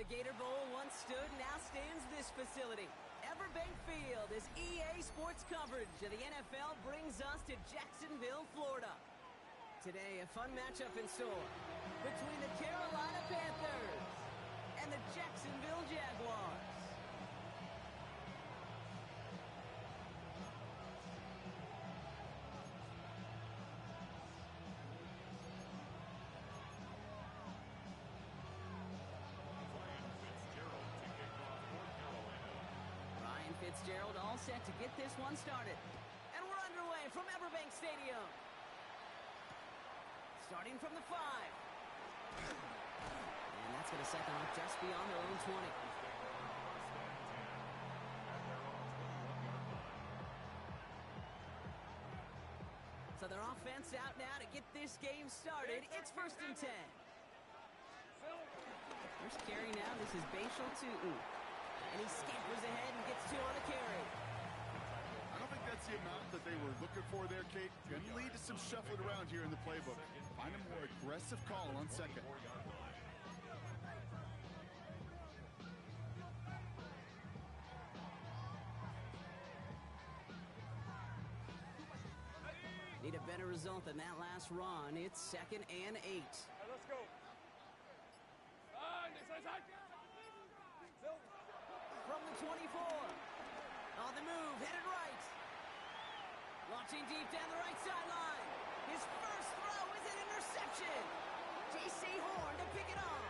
Gator Bowl once stood, now stands this facility. Everbank Field, as EA Sports coverage of the NFL brings us to Jacksonville, Florida. Today, a fun matchup in store between the Carolina Panthers and the Jacksonville Jaguars. Fitzgerald all set to get this one started. And we're underway from Everbank Stadium. Starting from the 5. And that's going to set them up just beyond their own 20. So their offense out now to get this game started. It's 1st and 10. First carry now. This is Duuuval. And he scampers ahead and gets 2 on the carry. I don't think that's the amount that they were looking for there, Kate. Going to lead to some shuffling around here in the playbook. Find a more aggressive call on second. Need a better result than that last run. It's 2nd and 8. All right, let's go. From the 24. On the move, headed right. Launching deep down the right sideline. His first throw is an interception. J.C. Horn to pick it up.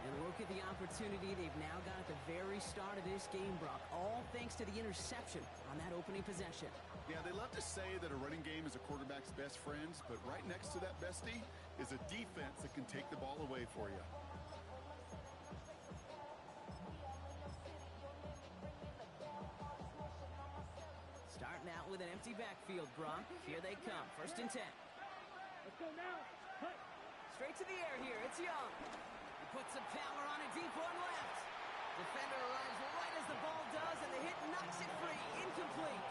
And look at the opportunity they've now got at the very start of this game, Brock. All thanks to the interception on that opening possession. Yeah, they love to say that a running game is a quarterback's best friend, but right next to that bestie is a defense that can take the ball away for you. Starting out with an empty backfield, Brock. Here they come. 1st and 10. Let's go now. Cut. Straight to the air here. It's Young. He puts some power on a deep one left. Defender arrives right as the ball does, and the hit knocks it free. Incomplete.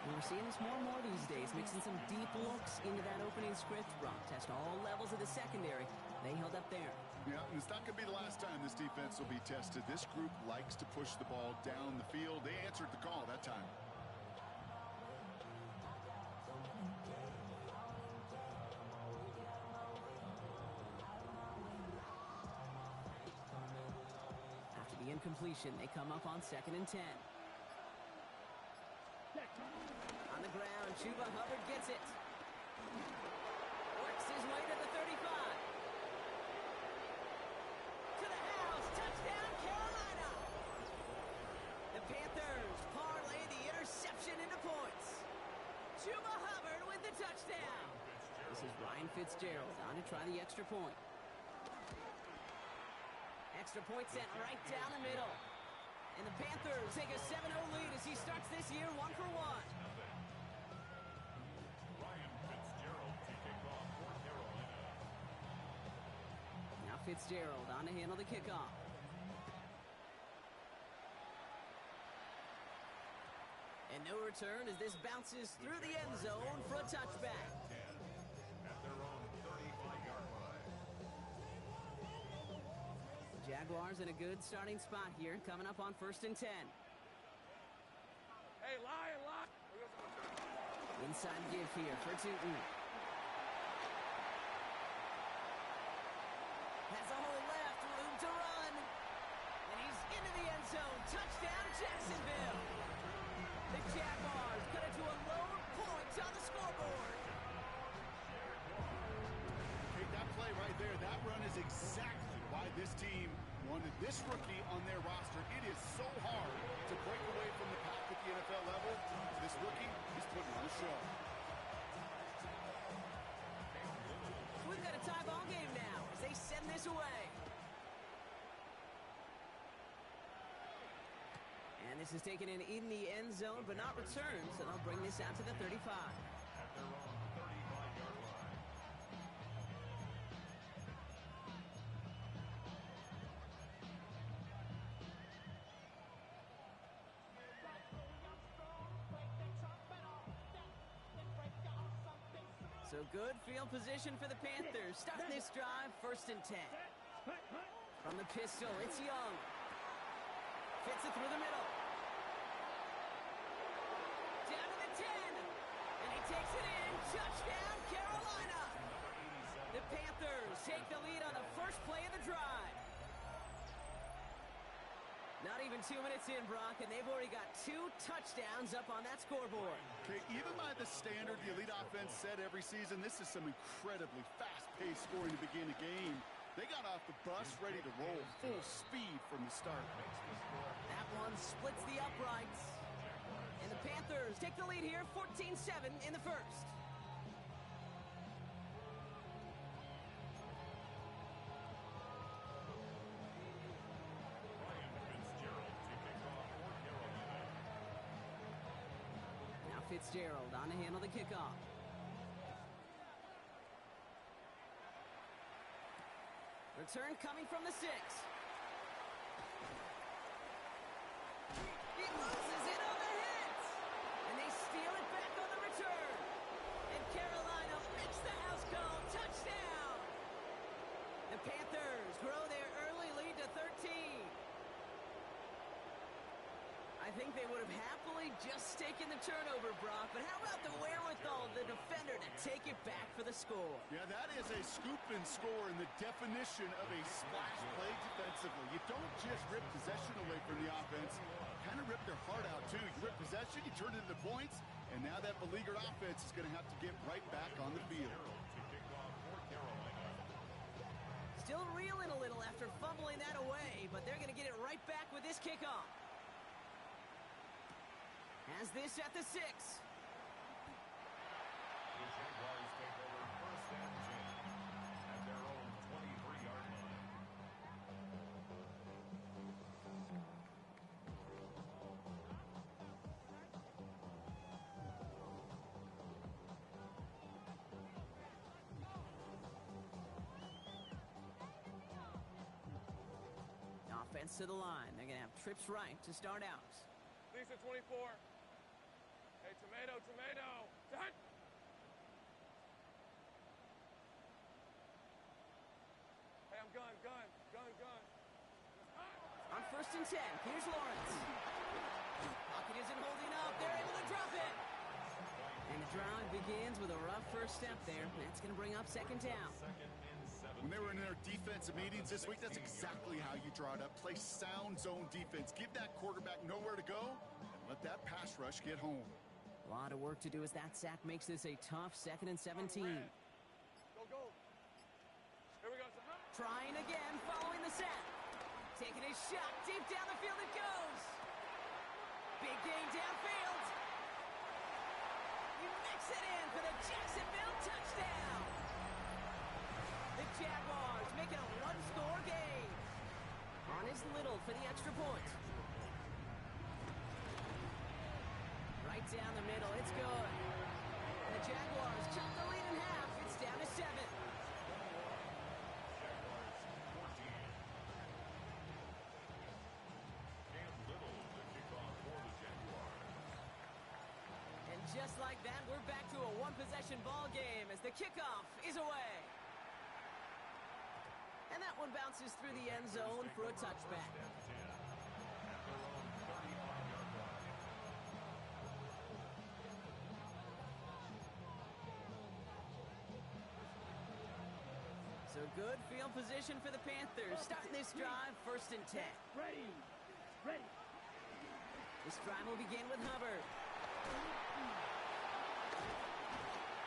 And we're seeing this more and more these days, mixing some deep looks into that opening script. Brock test all levels of the secondary. They held up there. Yeah, and it's not going to be the last time this defense will be tested. This group likes to push the ball down the field. They answered the call that time. After the incompletion, they come up on 2nd and 10. On the ground, Chuba Hubbard gets it. Works his way to the 35. To the house, touchdown Carolina! The Panthers parlay the interception into points. Chuba Hubbard with the touchdown. This is Ryan Fitzgerald on to try the extra point. Extra point sent right down the middle. And the Panthers take a 7-0 lead as he starts this year 1 for 1. Ryan Fitzgerald to kick off for Carolina. Now Fitzgerald on to handle the kickoff. And no return as this bounces through the end zone for a touchback. At their own 35-yard line. The Jaguars in a good starting spot here, coming up on 1st and 10. Hey, lie. Inside give here for Duuuval. Has a hole left, room to run. And he's into the end zone. Touchdown, Jacksonville. The Jaguars cut it to a lower point on the scoreboard. Hey, that play right there, that run is exactly why this team wanted this rookie on their roster. It is so hard to break away from the pack at the NFL level. This rookie is putting on a show. We've got a tie ball game now as they send this away. And this is taken in the end zone, but not returned, so they'll bring this out to the 35. At their own 35-yard line. So good field position for the Panthers. Starting this drive, 1st and 10. From the pistol, it's Young. Fits it through the middle. Down to the 10. And he takes it in. Touchdown, Carolina. The Panthers take the lead on the first play of the drive. Not even 2 minutes in, Brock, and they've already got 2 touchdowns up on that scoreboard. Okay, even by the standard the elite offense set every season, this is some incredibly fast-paced scoring to begin a game. They got off the bus ready to roll full speed from the start. That one splits the uprights. And the Panthers take the lead here, 14-7 in the first. Now Fitzgerald on to handle the kickoff. Return coming from the 6. He loses it on the hit. And they steal it back on the return. And Carolina makes the house call. Touchdown. The Panthers grow their early lead to 13. I think they would have happily just taken the turnover, Brock, but how about the wherewithal of the defender to take it back for the score? Yeah, that is a scoop and score in the definition of a splash play defensively. You don't just rip possession away from the offense, kind of rip their heart out too. You rip possession, you turn it into points, and now that beleaguered offense is going to have to get right back on the field. Still reeling a little after fumbling that away, but they're going to get it right back with this kickoff. Has this at the 6. The Jaguars take over 1st and 10 at their own 23-yard line. Offense to the line. They're going to have trips right to start out. Lisa 24. Hey, tomato. Done. Hey, I'm gun. On 1st and 10, here's Lawrence. Pocket isn't holding up. They're able to drop it. And the drive begins with a rough first step there. That's going to bring up 2nd down. When they were in their defensive meetings this week, that's exactly how you draw it up. Play sound zone defense. Give that quarterback nowhere to go, and let that pass rush get home. A lot of work to do as that sack makes this a tough 2nd and 17. Go. Here we go. Trying again, following the sack. Taking his shot, deep down the field it goes. Big gain downfield. He makes it in for the Jacksonville touchdown. The Jaguars make it a one-score game. On is Little for the extra point. Right down the middle, it's good. And the Jaguars cut the lead in half. It's down to 7. And just like that, we're back to a one-possession ball game as the kickoff is away. And that one bounces through the end zone for a touchback. So good field position for the Panthers. Starting this drive, 1st and 10. Ready. This drive will begin with Hubbard.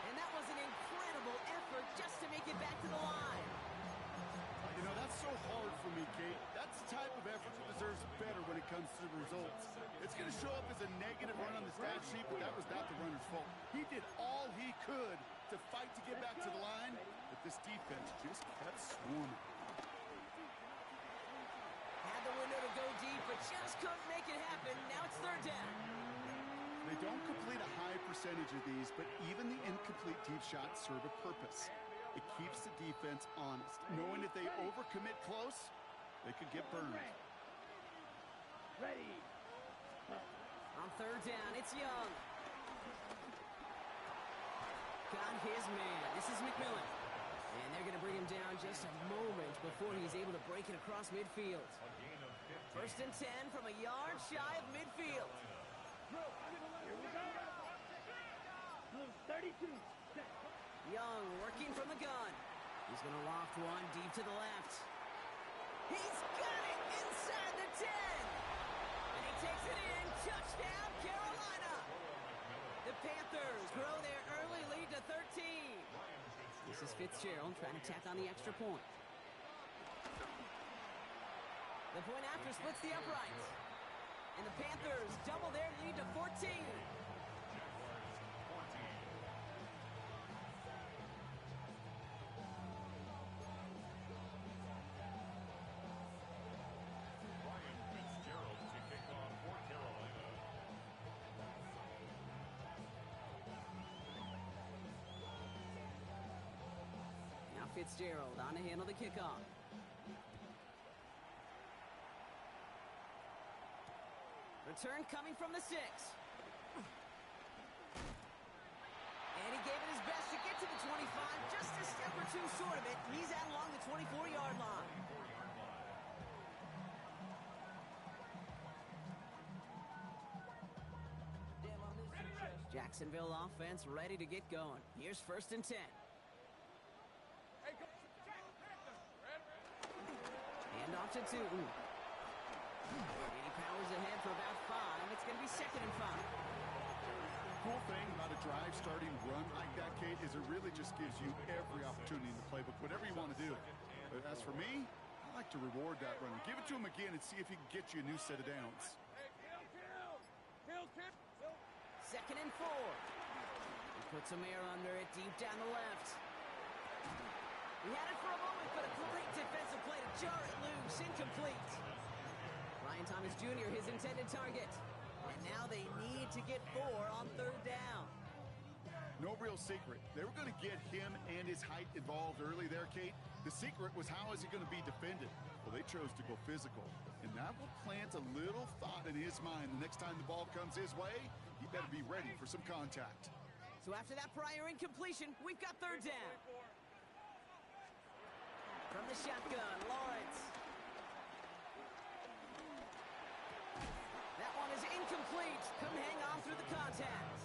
And that was an incredible effort just to make it back to the line. You know, that's so hard for me, Kate. That's the type of effort that deserves better when it comes to the results. It's going to show up as a negative run on the stat sheet, but that was not the runner's fault. He did all he could to fight to get back to the line, but this defense just kept swarming. Had the window to go deep, but just couldn't make it happen. Now it's 3rd down. They don't complete a high percentage of these, but even the incomplete deep shots serve a purpose. It keeps the defense honest, knowing if they overcommit close, they could get burned. Ready. On 3rd down, it's Young. Got his man. This is McMillan. And they're going to bring him down just a moment before he's able to break it across midfield. A gain of 15. First and 10 from a yard shy of midfield. Here we go. Blue 32. Young working from the gun. He's going to loft one deep to the left. He's got it inside the 10. And he takes it in. Touchdown, Carolina. The Panthers grow their early lead to 13. This is Fitzgerald trying to tack on the extra point. The point after splits the uprights. And the Panthers double their lead to 14. Ryan Fitzgerald to kick off for Carolina. Now Fitzgerald on to handle the kickoff. Return coming from the 6. And he gave it his best to get to the 25. Just a step or two short of it. He's out along the 24-yard line. Jacksonville offense ready to get going. Here's first and 10. Hey, go. Hand off to Duuuval. And he powers ahead for about 5. It's going to be second and 5. Cool thing about a drive starting run like that, Kate, is it really just gives you every opportunity in the playbook, whatever you want to do. But as for me, I like to reward that runner. Give it to him again and see if he can get you a new set of downs. Hey, kill. Second and 4. He puts some air under it deep down the left. He had it for a moment, but a great defensive play to jar it loose. Incomplete. Ryan Thomas Jr., his intended target. And now they need to get 4 on third down. No real secret. They were going to get him and his height involved early there, Kate. The secret was how is he going to be defended? Well, they chose to go physical. And that will plant a little thought in his mind. The next time the ball comes his way, he better be ready for some contact. So after that prior incompletion, we've got third down. From the shotgun, Lawrence. That one is incomplete. Couldn't hang on through the contact.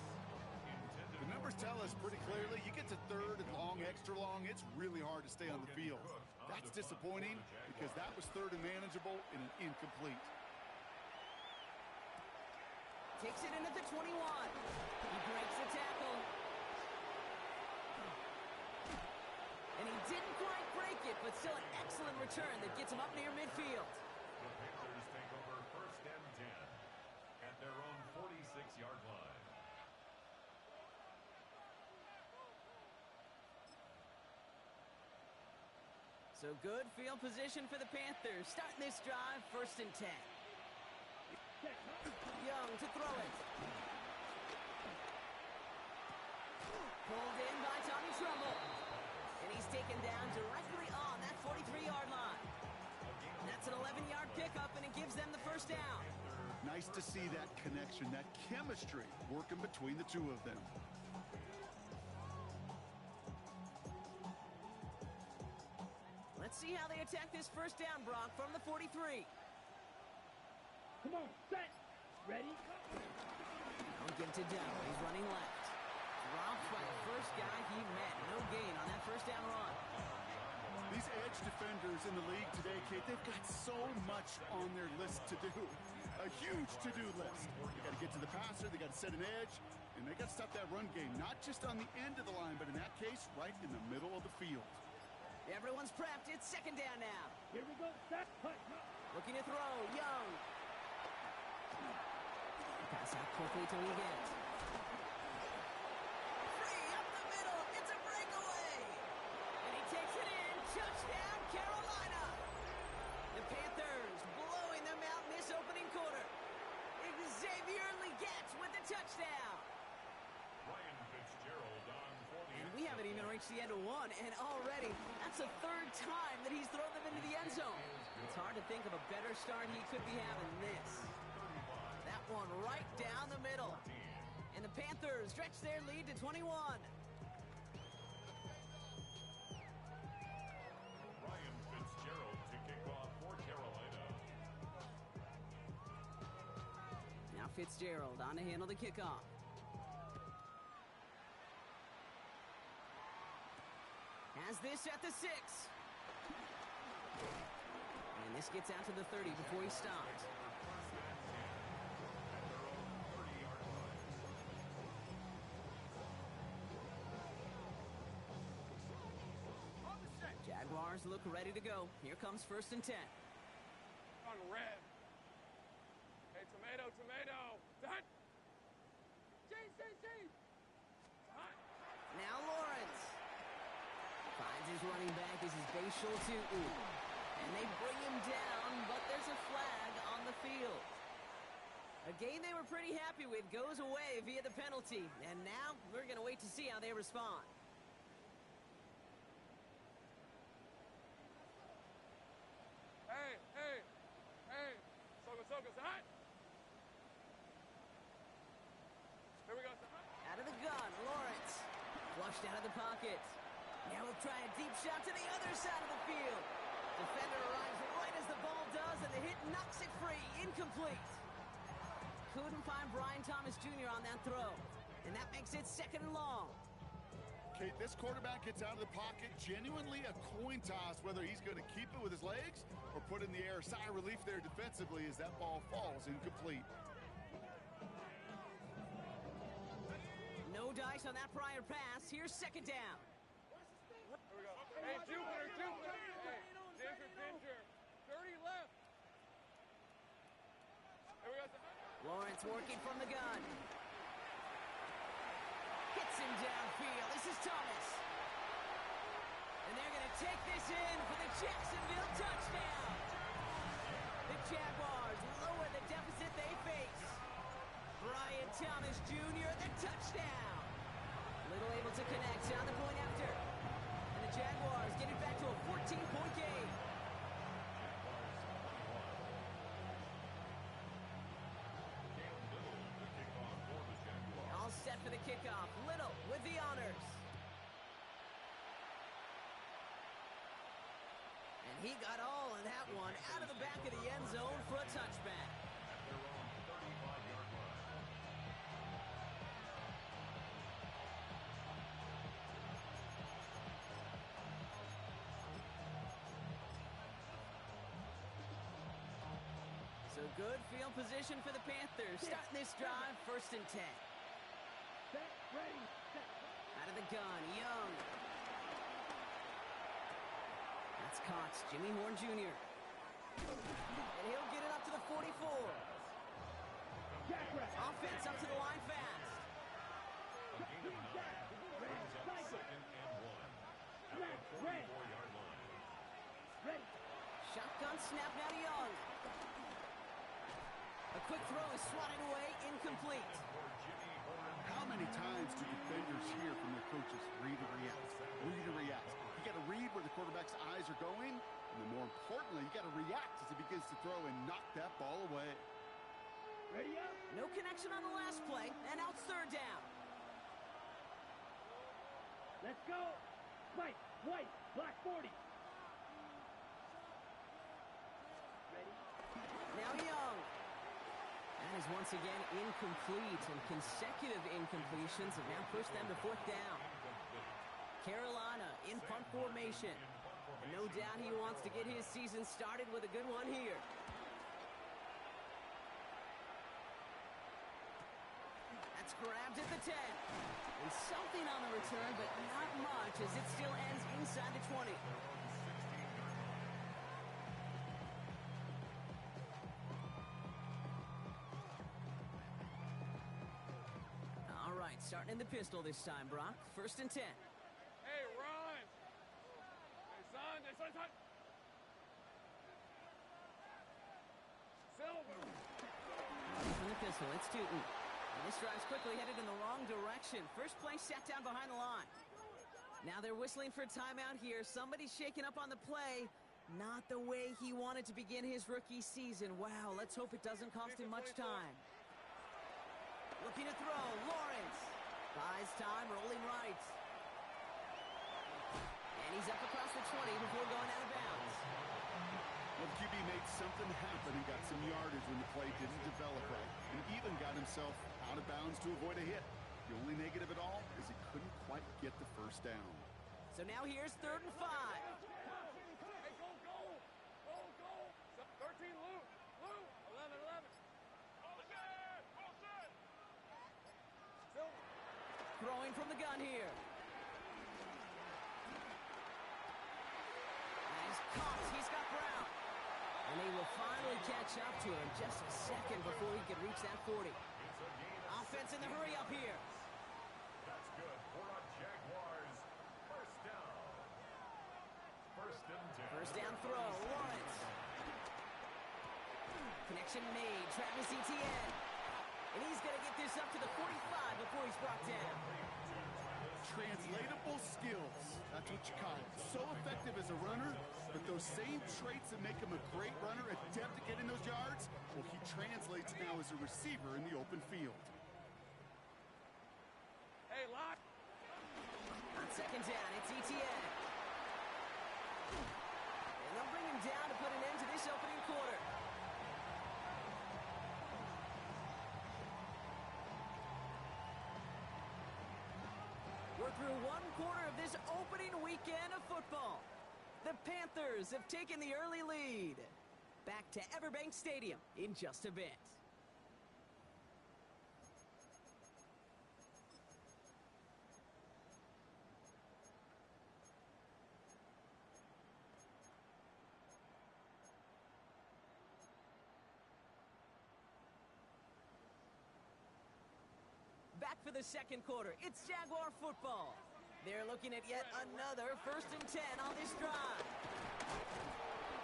The numbers tell us pretty clearly, you get to third and long, extra long, it's really hard to stay on the field. That's disappointing because that was third and manageable and an incomplete. Takes it in at the 21. He breaks the tackle. And he didn't quite break it, but still an excellent return that gets him up near midfield. The Panthers take over first and 10 at their own 46-yard line. So good field position for the Panthers. Starting this drive, first and 10. Young to throw it. Pulled in by Tommy Trumbull. And he's taken down directly on that 43-yard line. That's an 11-yard pickup, and it gives them the first down. Nice to see that connection, that chemistry working between the two of them. Let's see how they attack this first down, Brock, from the 43. Come on, set. Ready? Don't give to Dell. He's running left. Dropped by the first guy he met. No gain on that first down run. These edge defenders in the league today, Kate, they've got so much on their list to do. A huge to-do list. They got to get to the passer, they got to set an edge, and they got to stop that run game. Not just on the end of the line, but in that case, right in the middle of the field. Everyone's prepped. It's second down now. Here we go. Set. Punt. Looking to throw. Young. Pass out quickly to Egan. Free up the middle. It's a breakaway. And he takes it in. Touchdown, Carolina. The Panthers blowing them out in this opening quarter. Xavier Legette with the touchdown. Ryan Fitzgerald on for the And we haven't even reached the end of one, and already that's the third time that he's thrown them into the end zone. It's hard to think of a better start he could be having this. That one right down the middle. And the Panthers stretch their lead to 21. Fitzgerald on to handle the kickoff. Has this at the 6. And this gets out to the 30 before he stops. Jaguars look ready to go. Here comes 1st and 10. On red. Hey, tomato, tomato. Done. JCC. Done. Now Lawrence finds his running back as his base Duuuval. And they bring him down, but there's a flag on the field. A game they were pretty happy with goes away via the penalty. And now we're going to wait to see how they respond. Hey. Soga, hot. Here we go. Out of the gun, Lawrence. Flushed out of the pocket. Now he'll try a deep shot to the other side of the field. Defender arrives right as the ball does, and the hit knocks it free. Incomplete. Couldn't find Brian Thomas Jr. on that throw. And that makes it 2nd and long. Kate, this quarterback gets out of the pocket, genuinely a coin toss whether he's going to keep it with his legs or put it in the air. Sigh of relief there defensively as that ball falls incomplete. No dice on that prior pass. Here's 2nd down. Here we go. Hey, Jupiter. Hey, Ginger. 30 left. Here we go. Lawrence working from the gun. Hits him downfield. This is Thomas. And they're going to take this in for the Jacksonville touchdown. The Jaguars lower the deficit they face. Brian Thomas Jr., the touchdown. Little able to connect on the point after. And the Jaguars get it back to a 14-point game. All set for the kickoff. Little with the honors. And he got all of that one out of the back of the end zone for a touchback. So good field position for the Panthers. Starting this drive, 1st and 10. Set, ready, set. Out of the gun, Young. That's Cox, Jimmy Horn Jr. And he'll get it up to the 44. Jackrack. Offense up to the line fast. Red. Ready. Shotgun snap now to Young. A quick throw is swatted away, incomplete. How many times do defenders hear from their coaches, read and react, read and react? You got to read where the quarterback's eyes are going, and then more importantly, you got to react as he begins to throw and knock that ball away. Ready up. No connection on the last play, and now it's 3rd down. Let's go. Spike, white, black 40. Ready. Now Young. That is once again incomplete, and consecutive incompletions have now pushed them to 4th down. Carolina in punt formation. And no doubt he wants to get his season started with a good one here. That's grabbed at the 10. And something on the return, but not much as it still ends inside the 20. All right, starting in the pistol this time, Brock. 1st and 10. Hey, run. Hey, son. Silver. From the pistol, it's Tootin. And this drive's quickly headed in the wrong direction. First play sat down behind the line. Now they're whistling for a timeout here. Somebody's shaking up on the play. Not the way he wanted to begin his rookie season. Wow, let's hope it doesn't cost him much time. Looking to throw, Lawrence. Buys time, rolling right. And he's up across the 20 before going out of bounds. Well, the QB made something happen and got some yardage when the play didn't develop right. even got himself out of bounds to avoid a hit. The only negative at all is he couldn't quite get the first down. So now here's 3rd and 5. Hey, go, go! Go, go! 13, Lou! Lou! 11, 11. All set! All set! Still. Throwing from the gun here. And he's caught. He's got Brown. And he will finally catch up to him just a second before he could reach that 40. Offense in the hurry up here. That's good for a Jaguars first down. First and 10. First down throw, Lawrence. Connection made, Travis Etienne. And he's going to get this up to the 45 before he's brought down. Translatable skills. That's what you call it. So effective as a runner, but those same traits that make him a great runner, adept at getting those yards, well, he translates now as a receiver in the open field. Hey, lock. On 2nd down, it's Etienne. And they'll bring him down to put an end to this opening quarter. We're through one quarter of this opening weekend of football. The Panthers have taken the early lead. Back to Everbank Stadium in just a bit. Back for the second quarter. It's Jaguar football. They're looking at yet another 1st and 10 on this drive.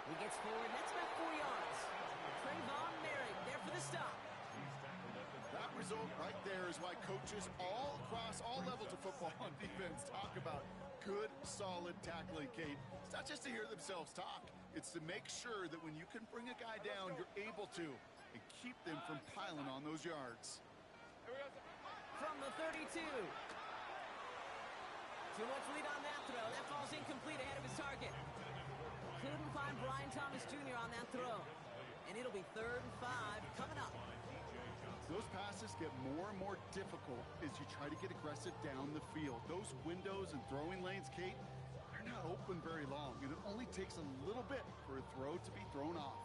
He gets forward. That's about 4 yards. Trayvon Merritt there for the stop. That result right there is why coaches all across all levels of football on defense talk about good, solid tackling, Kate. It's not just to hear themselves talk. It's to make sure that when you can bring a guy down, you're able to and keep them from piling on those yards. From the 32. Too much lead on that throw. That falls incomplete ahead of his target. Couldn't find Brian Thomas Jr. on that throw. And it'll be 3rd and 5 coming up. Those passes get more and more difficult as you try to get aggressive down the field. Those windows and throwing lanes, Kate, they're not open very long. And it only takes a little bit for a throw to be thrown off.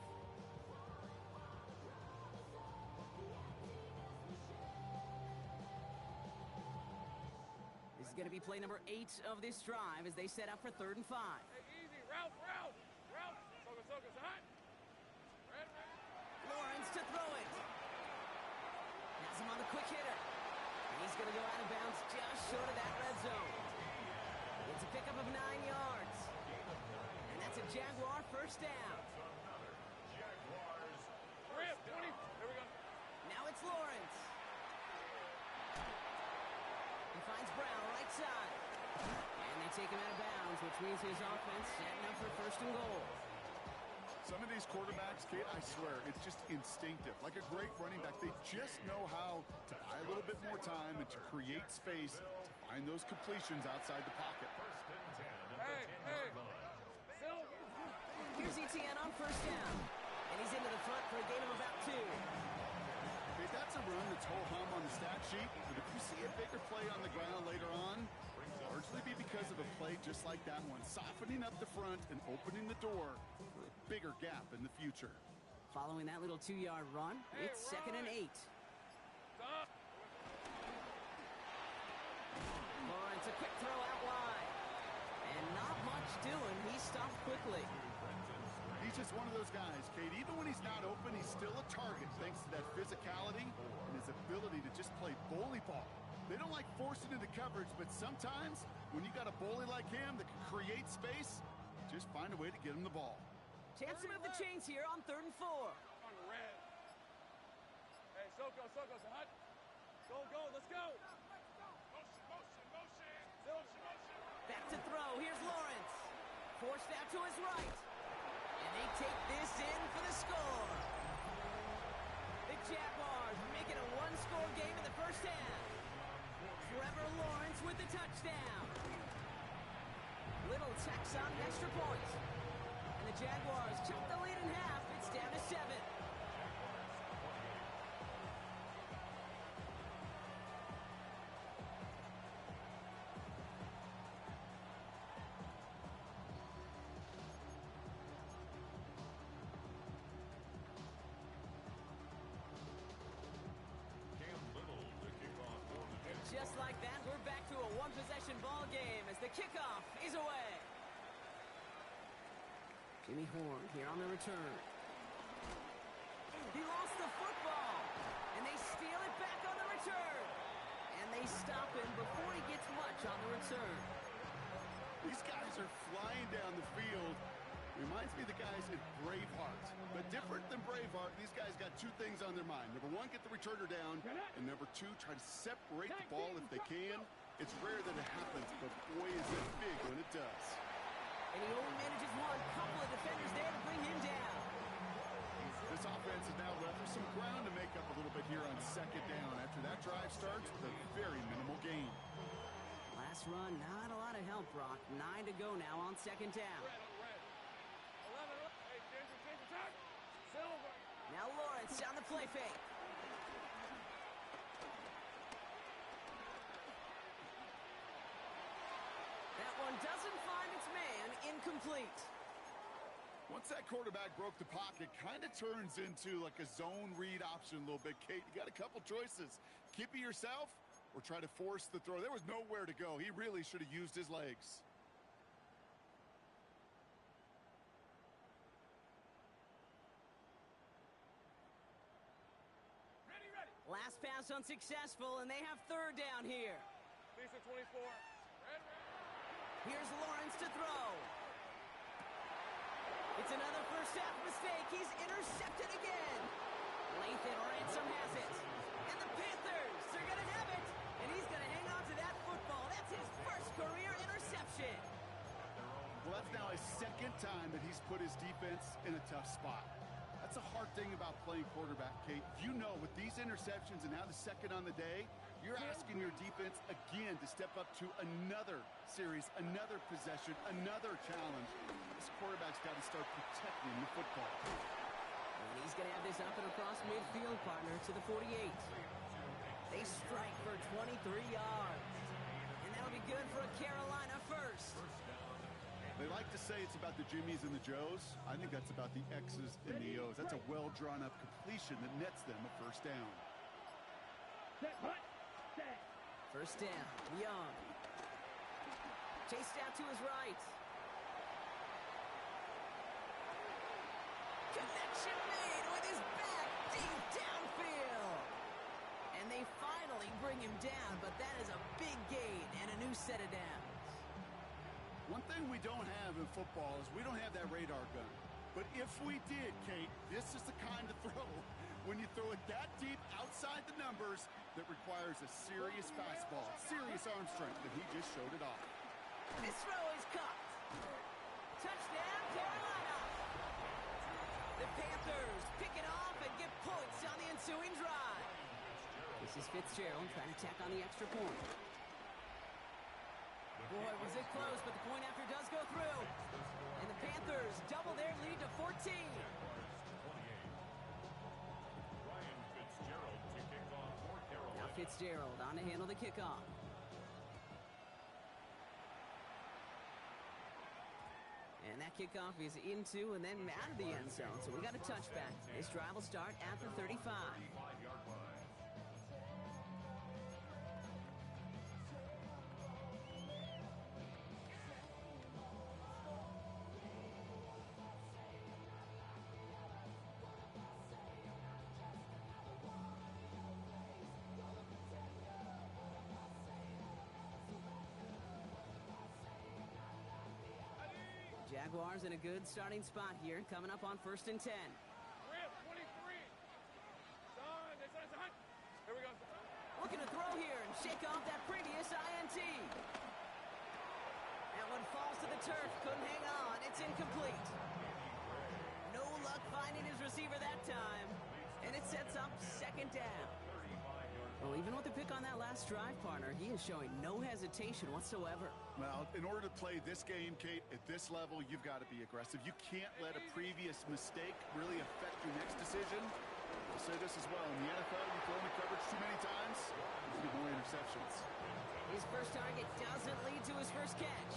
This is going to be play number 8 of this drive as they set up for 3rd and 5. Hey, easy. Route. Soka, hot. Red. Lawrence to throw it. Has him on the quick hitter. And he's going to go out of bounds just short of that red zone. It's a pickup of 9 yards. And that's a Jaguar first down. Rip, 20. There we go. Now it's Lawrence. He finds Brown right side. And they take him out of bounds, which means his offense setting up for 1st and goal. Some of these quarterbacks, Kate, I swear, it's just instinctive. Like a great running back, they just know how to buy a little bit more time and to create space to find those completions outside the pocket. Hey. Still. Here's Etienne on 1st down. And he's into the front for a gain of about 2. Okay, that's a run that's ho-hum on the stat sheet, but if you see a bigger play on the ground later on, largely be because of a play just like that one, softening up the front and opening the door for a bigger gap in the future. Following that little 2-yard run, it's 2nd and 8. Stop. Lawrence, a quick throw out wide. And not much doing. He stopped quickly. He's just one of those guys, Kate. Even when he's not open, he's still a target thanks to that physicality and his ability to just play bully ball. They don't like forcing into coverage, but sometimes when you got a bully like him that can create space, just find a way to get him the ball. Chance to move the chains here on 3rd and 4. On the red. Hey, Soko, hot. Go, let's go. Motion. Still. Back to throw. Here's Lawrence. Forced out to his right. And they take this in for the score. The Jaguars making a 1-score game in the first half. Trevor Lawrence with the touchdown. Little tacks on the extra point. And the Jaguars chop the lead in half. It's down to 7. possession ball game as the kickoff is away. Jimmy Horn here on the return. He lost the football, and they steal it back on the return. And they stop him before he gets much on the return. These guys are flying down the field. Reminds me of the guys in Braveheart. But different than Braveheart, these guys got two things on their mind. Number one, get the returner down. And number two, try to separate the ball if they can. It's rare that it happens, but boy, is it big when it does. And he only manages one. Couple of defenders there to bring him down. This offense is now left with some ground to make up a little bit here on second down. After that drive starts with a very minimal gain. Last run, not a lot of help, Brock. 9 to go now on second down. Now Lawrence on the play fake. That one doesn't find its man. Incomplete. Once that quarterback broke the pocket, kind of turns into like a zone read option a little bit, Kate. You got a couple choices. Keep it yourself or try to force the throw. There was nowhere to go. He really should have used his legs. Last pass unsuccessful, and they have third down here. Lisa 24. Here's Lawrence to throw. It's another first half mistake. He's intercepted again. Lathan Ransom has it. And the Panthers, they're going to have it. And he's going to hang on to that football. That's his first career interception. Well, that's now his second time that he's put his defense in a tough spot. That's a hard thing about playing quarterback, Kate. You know, with these interceptions and now the second on the day, you're asking your defense again to step up to another series, another possession, another challenge. This quarterback's got to start protecting the football. And he's going to have this up and across midfield, partner, to the 48. They strike for 23 yards. And that'll be good for a Carolina first. They like to say it's about the Jimmies and the Joes. I think that's about the X's and the O's. That's a well-drawn-up completion that nets them a first down. First down, Young. Chased out to his right. Connection made with his back deep downfield. And they finally bring him down, but that is a big gain and a new set of downs. One thing we don't have in football is we don't have that radar gun. But if we did, Kate, this is the kind of throw, when you throw it that deep outside the numbers, that requires a serious fastball, serious arm strength, and he just showed it off. This throw is caught. Touchdown, Carolina. The Panthers pick it off and get points on the ensuing drive. This is Fitzgerald trying to tack on the extra point. Boy, was it close, but the point after does go through. And the Panthers double their lead to 14. Now Fitzgerald on to handle the kickoff. And that kickoff is into and then out of the end zone. So we got a touchback. This drive will start at the 35. Jaguars in a good starting spot here, coming up on 1st and 10. Rip, 23. Son, they said it's a hunt. Here we go. Looking to throw here and shake off that previous INT. That one falls to the turf, couldn't hang on. It's incomplete. No luck finding his receiver that time. And it sets up second down. Well, even with the pick on that last drive, partner, he is showing no hesitation whatsoever. Well, in order to play this game, Kate, at this level, you've got to be aggressive. You can't let a previous mistake really affect your next decision. I'll say this as well. In the NFL, you throw into coverage too many times, you get more interceptions. His first target doesn't lead to his first catch.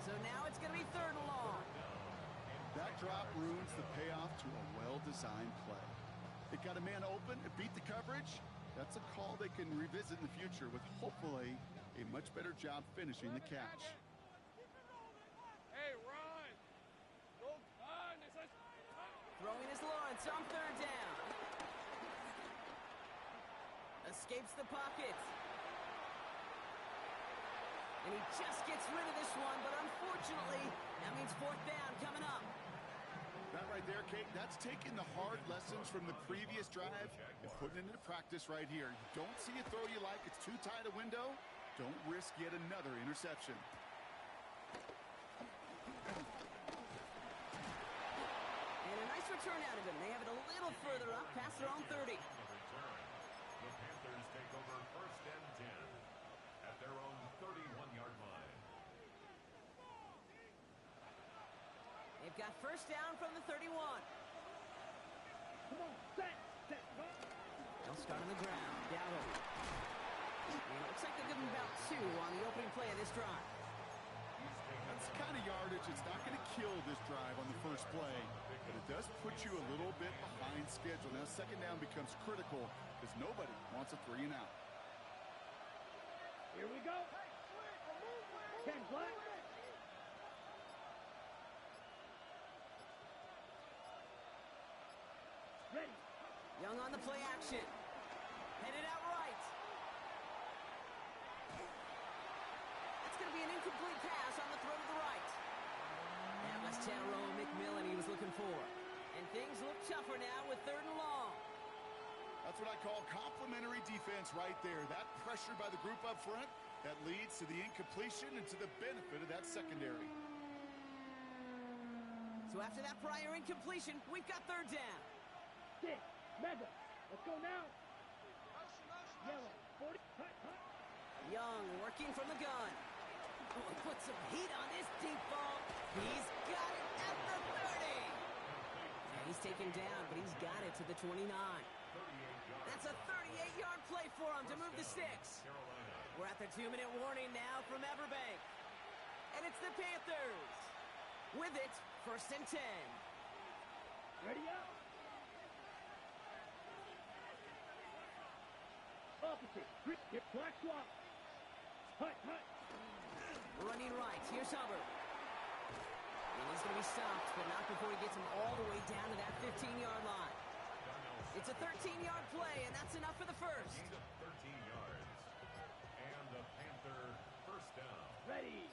So now it's going to be 3rd and long. That drop ruins the payoff to a well-designed play. It got a man open, it beat the coverage. That's a call they can revisit in the future with hopefully a much better job finishing the catch. Hey, Ron! Go on! Throwing his Lawrence on third down. Escapes the pocket. And he just gets rid of this one, but unfortunately, that means fourth down coming up. That right there, Kate, that's taking the hard lessons from the previous drive and putting it into practice right here. You don't see a throw you like, it's too tight a window. Don't risk yet another interception. And a nice return out of him. They have it a little further up, past their own 30. The Panthers take over first and 10 at their own 31-yard line. They've got first down from the 31. Come on, set, run. They'll start on the ground. Duuuval. And it looks like they're giving about 2 on the opening play of this drive. That's kind of yardage. It's not going to kill this drive on the first play, but it does put you a little bit behind schedule. Now, second down becomes critical because nobody wants a 3 and out. Here we go. 10 flat. Ready. Young on the play action. Headed out right. That's going to be an incomplete pass on the throw to the right. That was Tyrone McMillan he was looking for. And things look tougher now with third and long. That's what I call complimentary defense right there. That pressure by the group up front, that leads to the incompletion and to the benefit of that secondary. So after that prior incompletion, we've got third down. 6, mega. Let's go now. Yellow, 40, hut. Young working from the gun. Oh, put some heat on this deep ball. He's got it at the 30. Yeah, he's taken down, but he's got it to the 29. That's a 38-yard play for him to move the sticks. We're at the 2-minute warning now from Everbank. And it's the Panthers. With it, first and 10. Ready up. Opposite. Grip, black swap. Hut. Running right. Here's Hubbard. And he's going to be stopped, but not before he gets him all the way down to that 15-yard line. It's a 13-yard play, and that's enough for the first. 13 yards. And the Panther first down. Ready.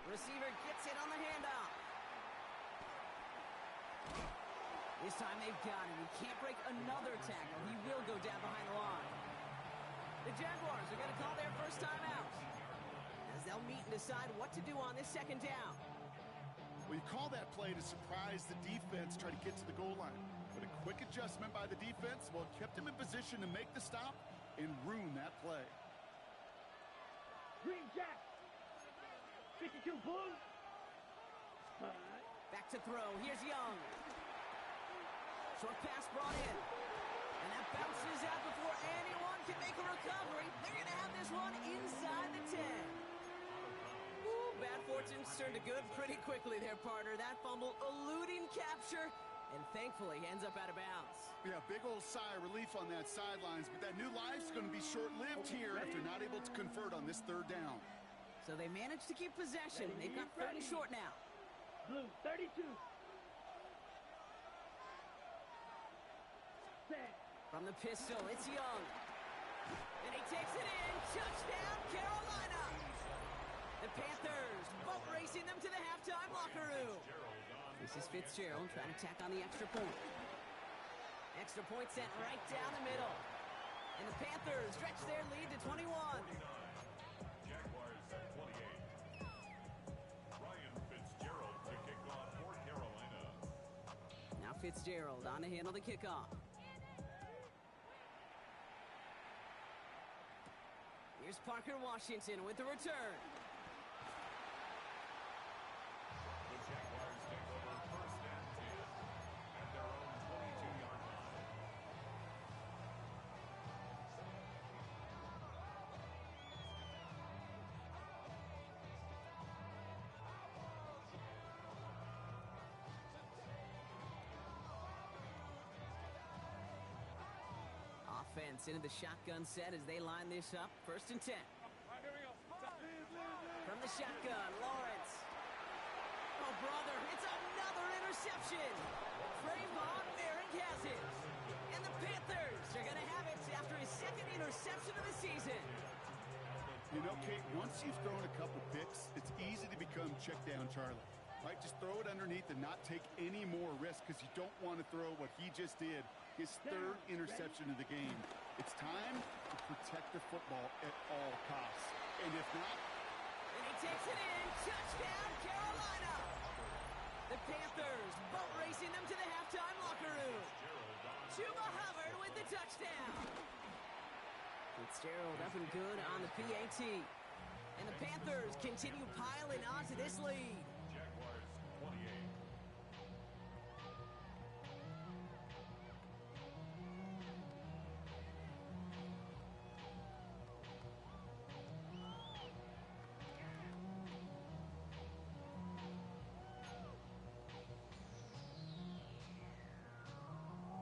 Receiver gets it on the handoff. This time they've got him. He can't break another tackle. He will go down behind the line. The Jaguars are going to call their first time out as they'll meet and decide what to do on this second down. Well, you call that play to surprise the defense, try to get to the goal line. But a quick adjustment by the defense, well, kept him in position to make the stop and ruin that play. Green Jack. 52 blue. Hut. Back to throw. Here's Young. Short pass brought in. And that bounces out before anyone can make a recovery. They're going to have this one inside the 10. Ooh, bad fortune turned to good pretty quickly there, partner. That fumble eluding capture and thankfully ends up out of bounds. Yeah, big old sigh of relief on that sidelines, but that new life's going to be short-lived here after not able to convert on this third down. So they managed to keep possession. They've got third and short now. Blue, 32. Set. From the pistol, it's Young. And he takes it in. Touchdown, Carolina. The Panthers boat racing them to the halftime locker room. This is Fitzgerald trying to tack on the extra point. Extra point sent right down the middle. And the Panthers stretch their lead to 21. Jaguars at 28. Ryan Fitzgerald to kick off for Carolina. Now Fitzgerald on to handle the kickoff. Here's Parker Washington with the return. The Jaguars take over first and 10 at their own 22-yard line. offense into the shotgun set as they line this up. 1st and 10. All right, here we go. From the shotgun, Lawrence. Oh, brother, it's another interception. Trayvon Merrick has it. And the Panthers are going to have it after his 2nd interception of the season. You know, Kate, once you've thrown a couple picks, it's easy to become check down Charlie. Right, just throw it underneath and not take any more risk because you don't want to throw what he just did, his 3rd interception of the game. It's time to protect the football at all costs. And if not... And he takes it in. Touchdown, Carolina. The Panthers boat racing them to the halftime locker room. Chuba Hubbard with the touchdown. Fitzgerald up and good on the PAT. And the Panthers continue piling onto this lead. Jaguars 28.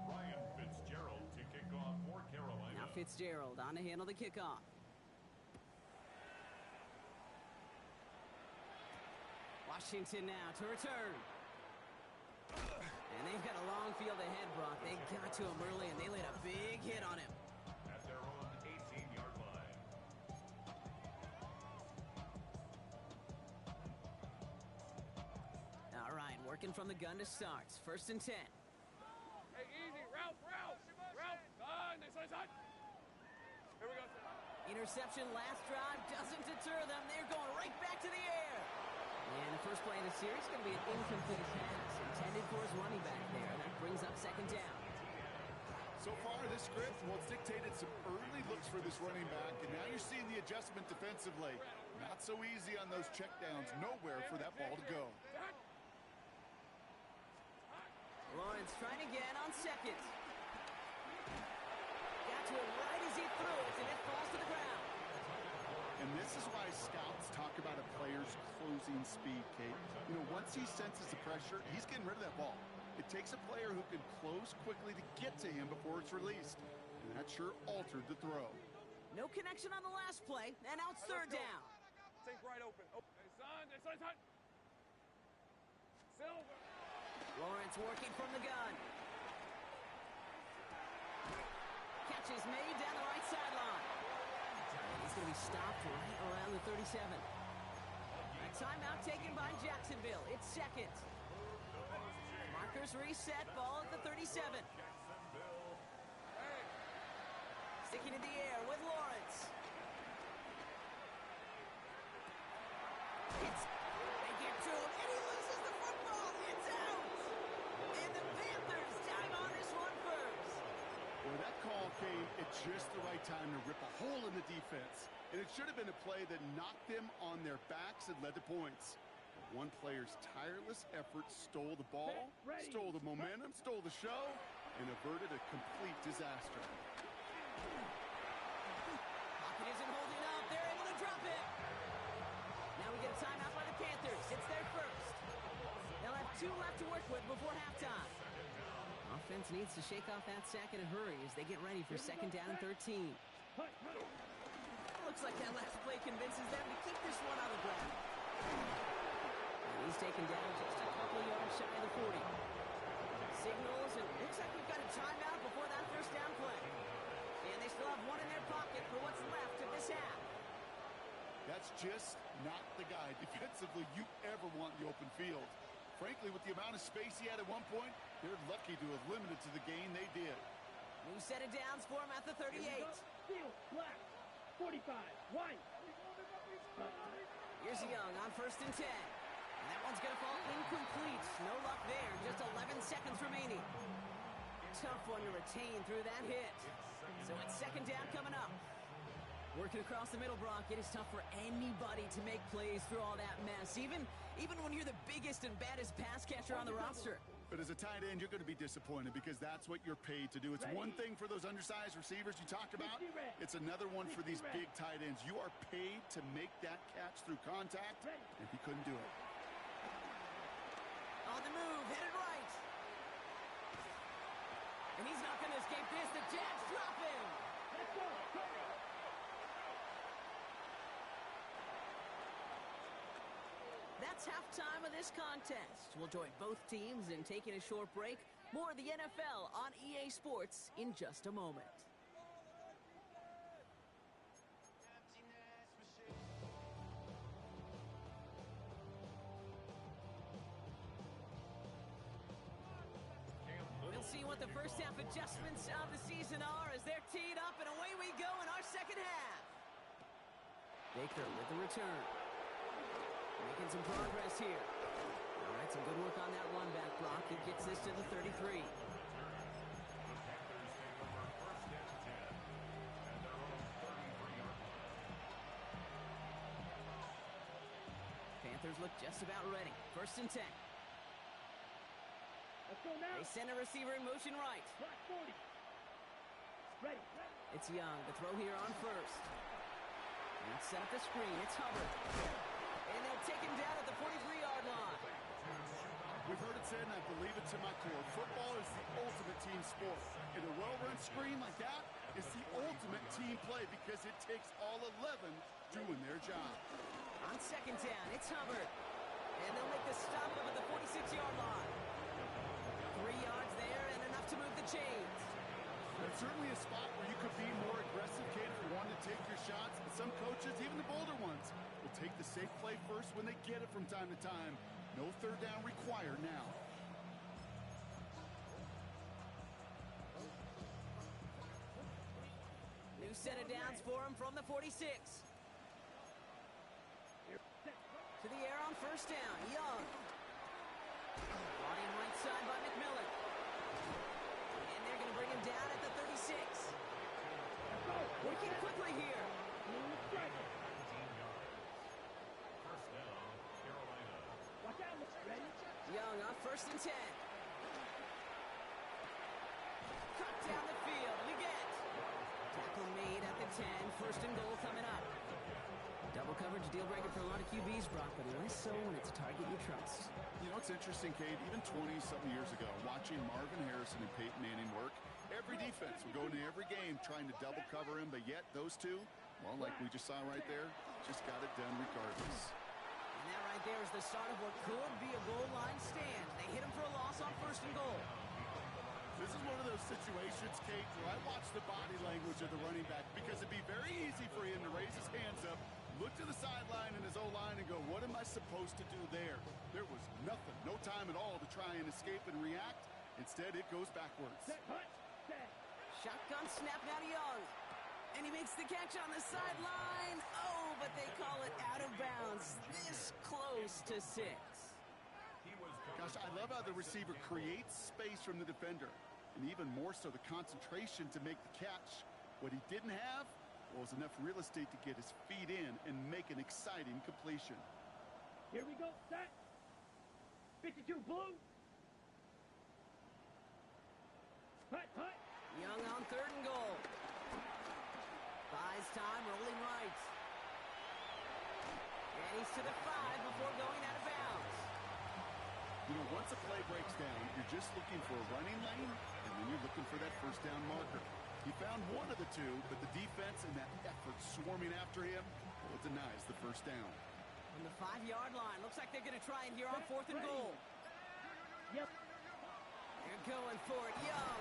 Ryan Fitzgerald to kick off for Carolina. Now Fitzgerald on to handle the kickoff. Washington now to return. And they've got a long field ahead, Brock. They got to him early, and they laid a big hit on him. At their own 18-yard line. All right, working from the gun to start. 1st and 10. Hey, easy. Route. Nice. Here we go. Interception last drive doesn't deter them. They're going right back to the air. And the first play of the series is going to be an incomplete pass intended for his running back there. That brings up 2nd down. So far, this script, well, it's dictated some early looks for this running back, and now you're seeing the adjustment defensively. Not so easy on those checkdowns. Nowhere for that ball to go. Lawrence trying again on 2nd. Got to it right as he threw it, and it falls to the ground. And this is why scouts talk about a player's closing speed, Kate. You know, once he senses the pressure, he's getting rid of that ball. It takes a player who can close quickly to get to him before it's released. And that sure altered the throw. No connection on the last play, and now it's 3rd down. Sink right open. Oh, hey, son. Silver. Lawrence working from the gun. Catch is made down the right sideline. He's going to be stopped right around the 37. A timeout taken by Jacksonville. It's 2nd. Markers reset, ball at the 37. Sticking in the air with Lawrence. They get to him, and he loses the football. It's out. And the Panthers dive on this one first. Well, that call came at just the right time to rip a hole in the defense. And it should have been a play that knocked them on their backs and led to points. One player's tireless effort stole the ball, stole the momentum, stole the show, and averted a complete disaster. Pocket isn't holding up. They're able to drop it. Now we get a timeout by the Panthers. It's their first. They'll have 2 left to work with before halftime. Offense needs to shake off that sack in a hurry as they get ready for 2nd down and 13. Looks like that last play convinces them to keep this one on the ground. And he's taken down just a couple yards shy of the 40. Signals, and looks like we've got a timeout before that 1st down play. And they still have 1 in their pocket for what's left of this half. That's just not the guy defensively you ever want in the open field. Frankly, with the amount of space he had at one point, they're lucky to have limited to the gain they did. New set of downs for him at the 38. Field, black, 45, white. Here's Young on 1st and 10. And that one's going to fall incomplete. No luck there. Just 11 seconds remaining. Tough one to retain through that hit. So it's 2nd down coming up. Working across the middle, Brock, it is tough for anybody to make plays through all that mess, even when you're the biggest and baddest pass catcher on the roster. But as a tight end, you're going to be disappointed because that's what you're paid to do. It's one thing for those undersized receivers you talk about. It's another one for these big tight ends. You are paid to make that catch through contact, and he couldn't do it. On the move, headed right. And he's not going to escape this. The Jags drop him. That's halftime of this contest. We'll join both teams in taking a short break. More of the NFL on EA Sports in just a moment. We'll see what the first half adjustments of the season are as they're teed up, and away we go in our second half. Baker with the return. Making some progress here. All right, some good work on that one back, Brock. He gets this to the 33. Panthers look just about ready. 1st and 10. Let's go now. They send a receiver in motion right. Block 40. Ready. It's Young. The throw here on 1st. And set up the screen. It's Hubbard. And they'll take him down at the 43-yard line. We've heard it said, and I believe it to my core, football is the ultimate team sport. And a well-run screen like that is the ultimate team play because it takes all 11 doing their job. On 2nd down, it's Hubbard. And they'll make the stop up at the 46-yard line. 3 yards there and enough to move the chains. That's certainly a spot where you could be more aggressive, Kate, if you want to take your shots. And some coaches, even the bolder ones, will take the safe play first when they get it from time to time. No 3rd down required now. New set of downs for him from the 46. To the air on 1st down. Young. Brought in right side by McMillan. And they're going to bring him down at the 36. Working quickly here. Watch out. Ready. Young on 1st and 10. Cut down the field. Leggett. Tackle made at the 10. 1st and goal coming up. Double coverage deal breaker for a lot of QBs, Brock, but less so when it's a target you trust. You know, it's interesting, Kate, even 20-something years ago, watching Marvin Harrison and Peyton Manning work, every defense would go into every game trying to double cover him, but yet those two, well, like we just saw right there, just got it done regardless. And that right there is the start of what could be a goal line stand. They hit him for a loss on 1st and goal. This is one of those situations, Kate, where I watch the body language of the running back because it'd be very easy for him to raise his hands up, look to the sideline in his O-line and go, what am I supposed to do there? There was nothing, no time at all to try and escape and react. Instead, it goes backwards. Set. Hut. Set. Shotgun snap now to Young. And he makes the catch on the sideline. Oh, but they call it out of bounds. This close to 6. Gosh, I love how the receiver creates space from the defender. And even more so, the concentration to make the catch. What he didn't have was enough real estate to get his feet in and make an exciting completion. Here we go. Set. 52 blue. Hut. Young on 3rd and goal. Buys time, rolling right. And he's to the 5 before going out of bounds. You know, once a play breaks down, you're just looking for a running lane, and then you're looking for that 1st down marker. He found one of the two, but the defense and that effort swarming after him, well, it denies the 1st down. From the 5-yard line, looks like they're going to try it here on 4th and goal. Yep. They're going for it, Young.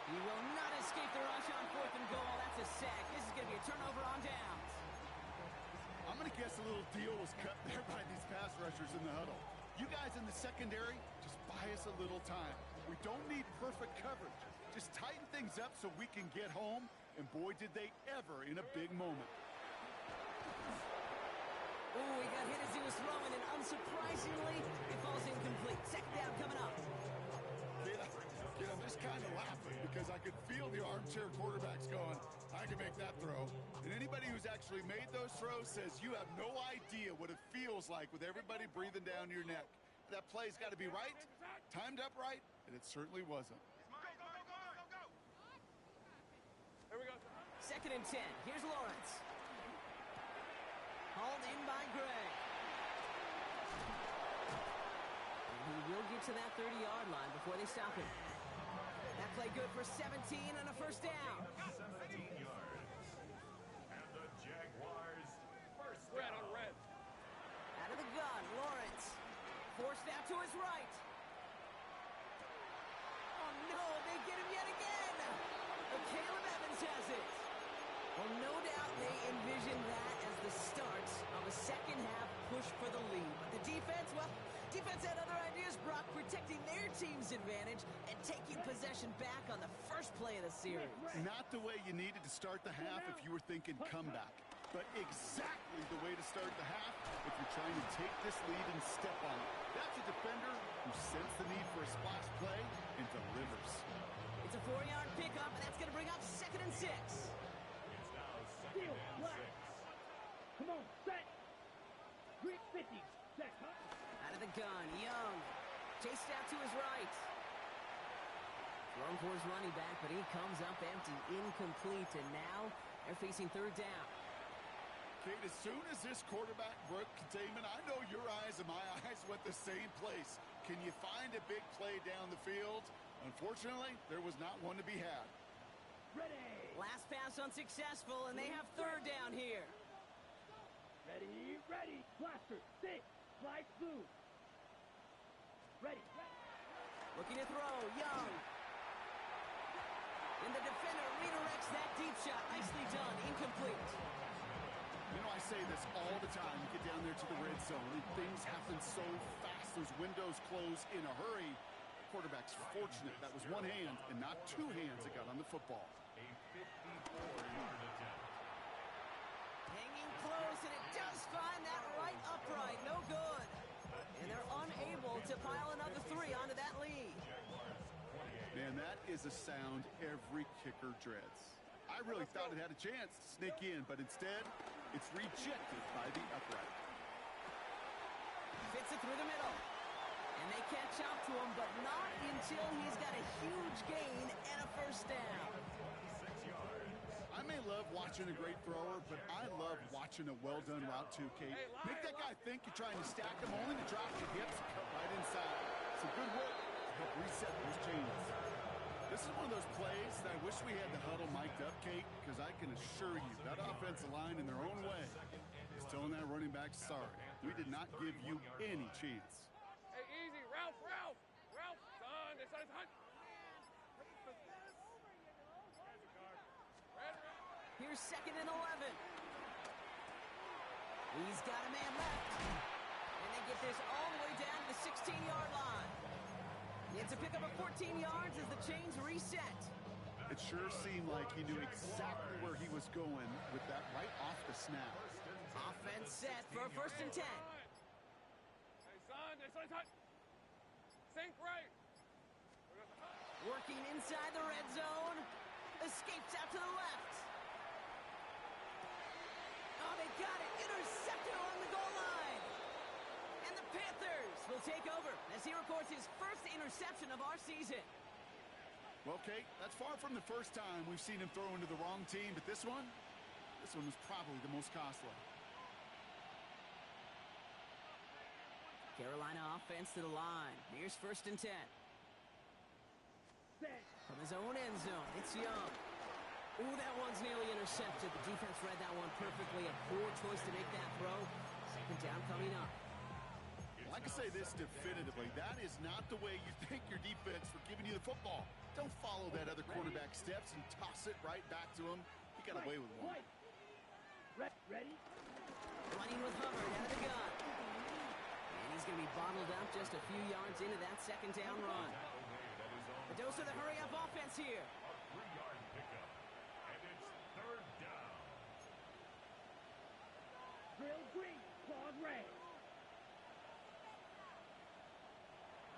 He will not escape the rush on 4th and goal. That's a sack. This is going to be a turnover on downs. I'm going to guess a little deal was cut there by these pass rushers in the huddle. You guys in the secondary, just buy us a little time. We don't need perfect coverage. Just tighten things up so we can get home, and boy, did they ever in a big moment. Oh, he got hit as he was throwing, and unsurprisingly, it falls incomplete. 2nd down coming up. I'm just kind of laughing because I could feel the armchair quarterbacks going, I can make that throw. And anybody who's actually made those throws says you have no idea what it feels like with everybody breathing down your neck. That play's got to be right, timed up right, and it certainly wasn't. Go. Here we go. 2nd and 10. Here's Lawrence. Hauled in by Gray. And he will get to that 30-yard line before they stop him. That play good for 17 and a first down. 17 yards. And the Jaguars first Red down. on red. Out of the gun, Lawrence. Forced out to his right. Oh, no, they get him yet again. But Caleb Evans has it. Well, no doubt they envisioned that as the start of a second-half push for the lead. But the defense, well, defense had other ideas, Brock, protecting their team's advantage and taking possession back on the first play of the series. Not the way you needed to start the half if you were thinking comeback, but exactly the way to start the half if you're trying to take this lead and step on it. That's a defender who sensed the need for a splash play and delivers. It's a 4-yard pickup, and that's going to bring up 2nd and 6. It's now Steal, 2nd and black. 6. Come on, set. Green 50. Set. Out of the gun, Young. Chased out to his right. Thrown for his running back, but he comes up empty, incomplete, and now they're facing 3rd down. Kate, as soon as this quarterback broke containment, I know your eyes and my eyes went the same place. Can you find a big play down the field? Unfortunately, there was not one to be had. Ready. Last pass unsuccessful, and they have 3rd down here. Ready, ready. Blaster, 6. Slide through. Ready. Looking to throw, Young. And the defender redirects that deep shot. Nicely done, incomplete. You know, I say this all the time. You get down there to the red zone, and things happen so fast. Those windows close in a hurry. Quarterback's fortunate. That was one hand and not 2 hands that got on the football. A 54-yard attempt. Hanging close, and it does find that right upright. No good. And they're unable to pile another 3 onto that lead. Man, that is a sound every kicker dreads. I really thought it had a chance to sneak in, but instead, it's rejected by the upright. Fits it through the middle. And they catch up to him, but not until he's got a huge gain and a first down. 6 yards. I may love watching a great thrower, but I love watching a well-done route too, Kate. Make that guy think you're trying to stack him, only to drop your hips and cut right inside. Some good work to help reset those chains. This is one of those plays that I wish we had the huddle mic'd up, Kate, because I can assure you that offensive line in their own way is telling that running back, sorry, we did not give you any chance. Hey, easy. Ralph, Ralph. Ralph, son. This is hot. Red, red. Here's 2nd and 11. He's got a man left. And they get this all the way down to the 16-yard line. It's a pickup of 14 yards as the chains reset. It sure seemed like he knew exactly where he was going with that right off the snap. Offense set for a 1st and 10. Hey, son. This is hot. Sink right. Working inside the red zone. Escapes out to the left. Oh, they got it. Intercepted along the goal line. And the Panthers will take over as he records his first interception of our season. Well, Kate, that's far from the first time we've seen him throw into the wrong team, but this one was probably the most costly. Carolina offense to the line. Here's 1st and 10. Set. From his own end zone, it's Young. Ooh, that one's nearly intercepted. The defense read that one perfectly. A poor choice to make that throw. 2nd down coming up. Well, I can say this definitively. That is not the way you thank your defense for giving you the football. Don't follow that other quarterback steps and toss it right back to him. He got away with one. Ready? Running with Hubbard out of the gun. And he's going to be bottled up just a few yards into that 2nd down run. A dose of the hurry-up offense here. A 3-yard pickup. And it's 3rd down. Drill green. Claude red.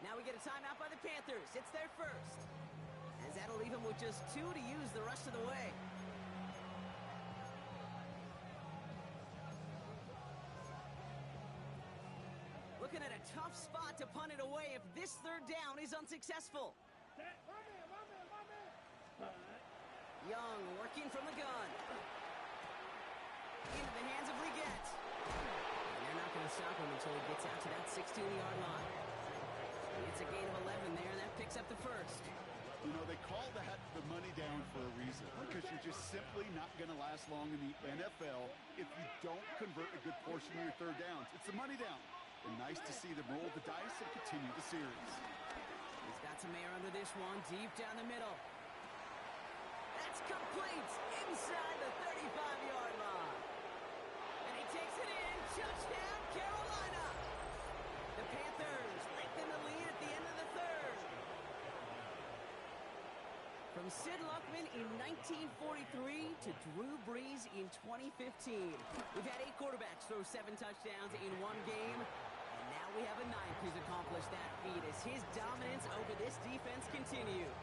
Now we get a timeout by the Panthers. It's their first. As that'll leave him with just 2 to use the rest of the way. Looking at a tough spot to punt it away if this 3rd down is unsuccessful. Set. My man. Young working from the gun. Into the hands of Leggett. And they're not going to stop him until he gets out to that 16-yard line. It's a gain of 11 there, and that picks up the first. You know, they they call that the money down for a reason, because you're just simply not going to last long in the NFL if you don't convert a good portion of your third downs. It's the money down. And nice to see them roll the dice and continue the series. He's got some air under this one, deep down the middle. That's complete inside the 35-yard line. And he takes it in. Touchdown, Carolina. The Panthers lengthen the lead at the end of the third. From Sid Luckman in 1943 to Drew Brees in 2015. We've had 8 quarterbacks throw 7 touchdowns in one game. And now we have a 9th who's accomplished that feat as his dominance over this defense continues.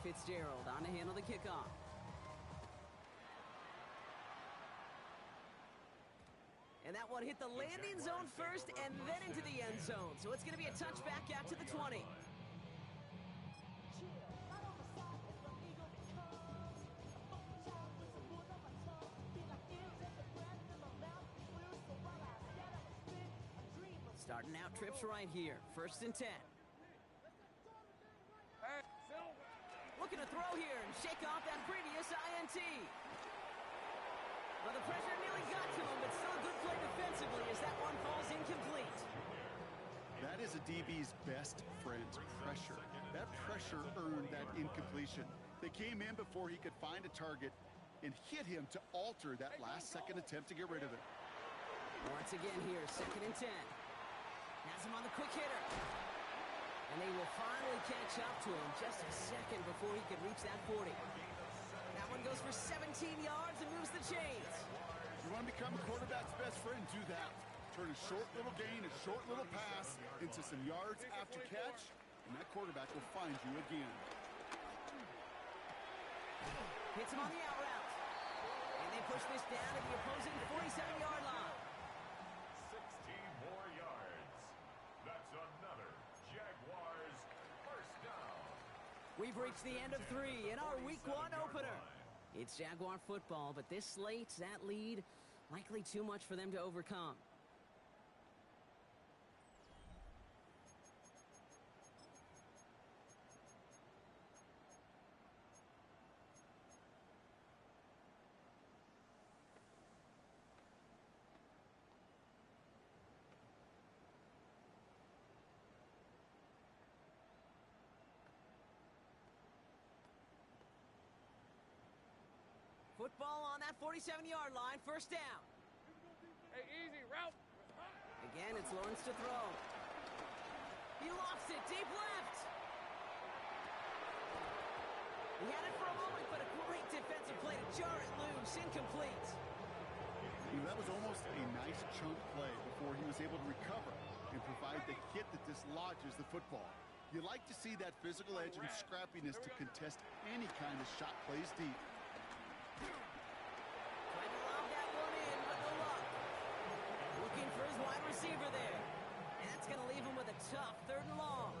Fitzgerald on to handle the kickoff. And that one hit the landing zone first and then into the end zone. So it's going to be a touchback out to the 20. Starting out trips right here. 1st and 10. Looking to throw here and shake off that previous INT. Well, the pressure nearly got to him, but still a good play defensively as that one falls incomplete. That is a DB's best friend, pressure. That pressure earned that incompletion. They came in before he could find a target and hit him to alter that last-second attempt to get rid of it. Once again here, 2nd and 10. Has him on the quick hitter. And they will finally catch up to him just a second before he could reach that 40. That one goes for 17 yards and moves the chains. You want to become a quarterback's best friend? Do that. Turn a short little gain, a short little pass into some yards after catch, and that quarterback will find you again. Hits him on the out route. And they push this down to the opposing 47-yard line. 16 more yards. That's another Jaguars first down. We've reached the end of 3 in our Week 1 opener. It's Jaguar football, but this slate, that lead, likely too much for them to overcome. Football on that 47-yard line, 1st down. Hey, easy, route. Again, it's Lawrence to throw. He lofts it deep left. He had it for a moment, but a great defensive play to jar it loose, incomplete. That was almost a nice chunk play before he was able to recover and provide the hit that dislodges the football. You like to see that physical edge and scrappiness to contest any kind of shot plays deep. Trying to lob that one in, but no luck. Looking for his wide receiver there. And that's going to leave him with a tough 3rd and long.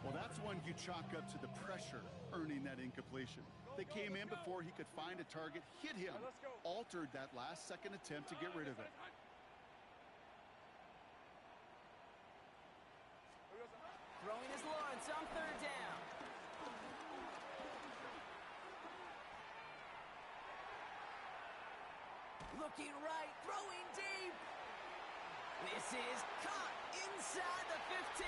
Well, that's one you chalk up to the pressure earning that incompletion. They came in before he could find a target, hit him, altered that last-second attempt to get rid of it. Throwing is Lawrence on 3rd down. Looking right, throwing deep. This is caught inside the 15.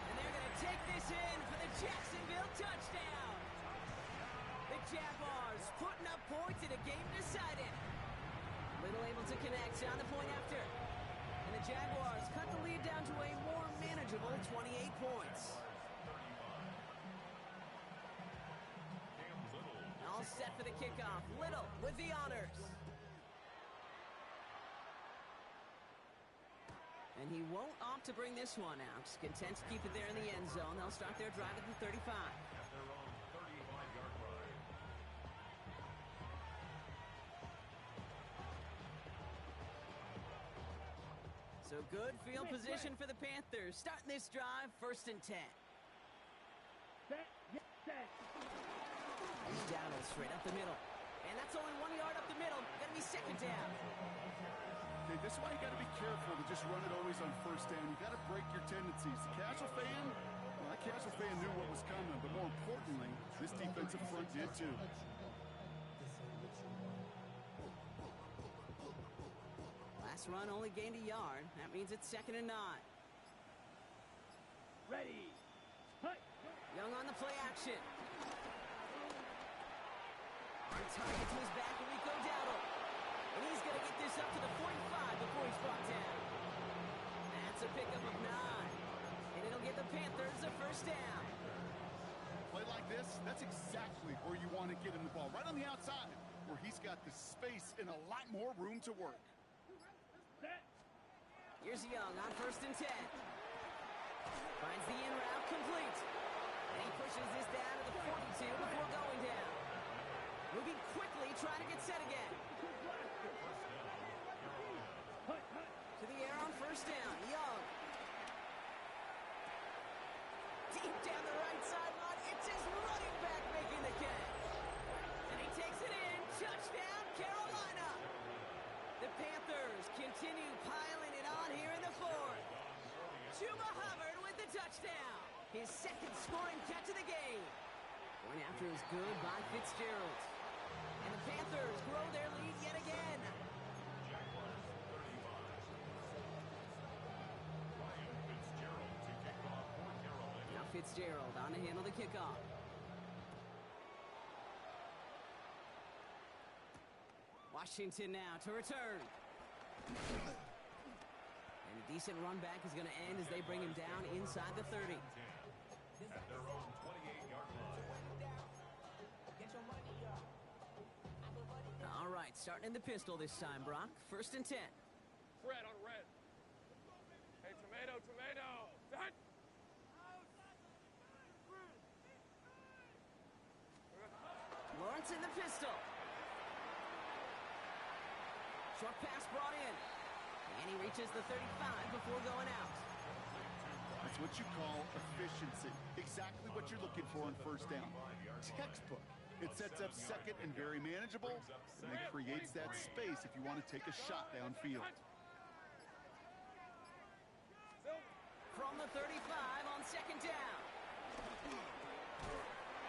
And they're going to take this in for the Jacksonville touchdown. The Jaguars putting up points in a game decided. Little able to connect on the point after. And the Jaguars cut the lead down to a more manageable 28 points. All set for the kickoff. Little with the honors. And he won't opt to bring this one out. Content to keep it there in the end zone. They'll start their drive at the 35. At their own 35-yard line. So good field position for the Panthers. Starting this drive, 1st and 10. Set. Set. He's Duuuval straight up the middle. And that's only 1 yard up the middle. Gonna be 2nd down. Okay, this is why you got to be careful to just run it always on 1st down. You got to break your tendencies. The casual fan, well, that casual fan knew what was coming, but more importantly, this defensive front did too. Last run only gained a yard. That means it's 2nd and 9. Ready. Hut. Young on the play action. On target to his back, Rico Duuuval. And he's going to get this up to the 45 before he's brought down. That's a pickup of 9. And it'll give the Panthers a 1st down. Play like this, that's exactly where you want to get him the ball. Right on the outside, where he's got the space and a lot more room to work. Set. Here's Young on 1st and 10. Finds the in route complete. And he pushes this down to the 42 before going down. Moving quickly, trying to get set again. Hut. Hut. To the air on 1st down. Young. Deep down the right sideline. It's his running back making the catch. And he takes it in. Touchdown, Carolina. The Panthers continue piling it on here in the 4th. Chuba Hubbard with the touchdown. His 2nd scoring catch of the game. Point after is good by Fitzgerald. And the Panthers grow their lead yet again. Now Fitzgerald on to handle the kickoff. Washington now to return. And a decent run back is going to end as they bring him down inside the 30. At their own 28-yard line. All right, starting in the pistol this time, Brock. 1st and 10. Red on red. Hey, tomato, tomato. Done. Lawrence in the pistol. Short pass brought in. And he reaches the 35 before going out. That's what you call efficiency. Exactly what you're looking for on 1st down. Textbook. It sets up 2nd and very manageable, and it creates that space if you want to take a shot downfield. From the 35 on 2nd down.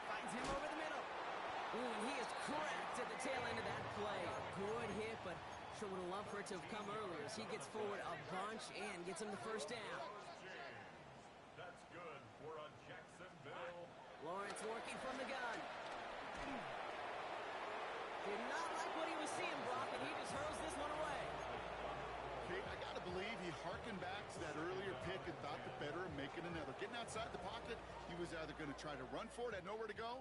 Finds him over the middle. Ooh, and he is cracked at the tail end of that play. Good hit, but sure would have loved for it to have come earlier as he gets forward a bunch and gets him the 1st down. That's good for a Jacksonville. Lawrence working from the gun. Did not like what he was seeing, Brock, and he just hurls this one away. Okay, I got to believe he harkened back to that earlier pick and thought the better of making another. Getting outside the pocket, he was either going to try to run for it, had nowhere to go,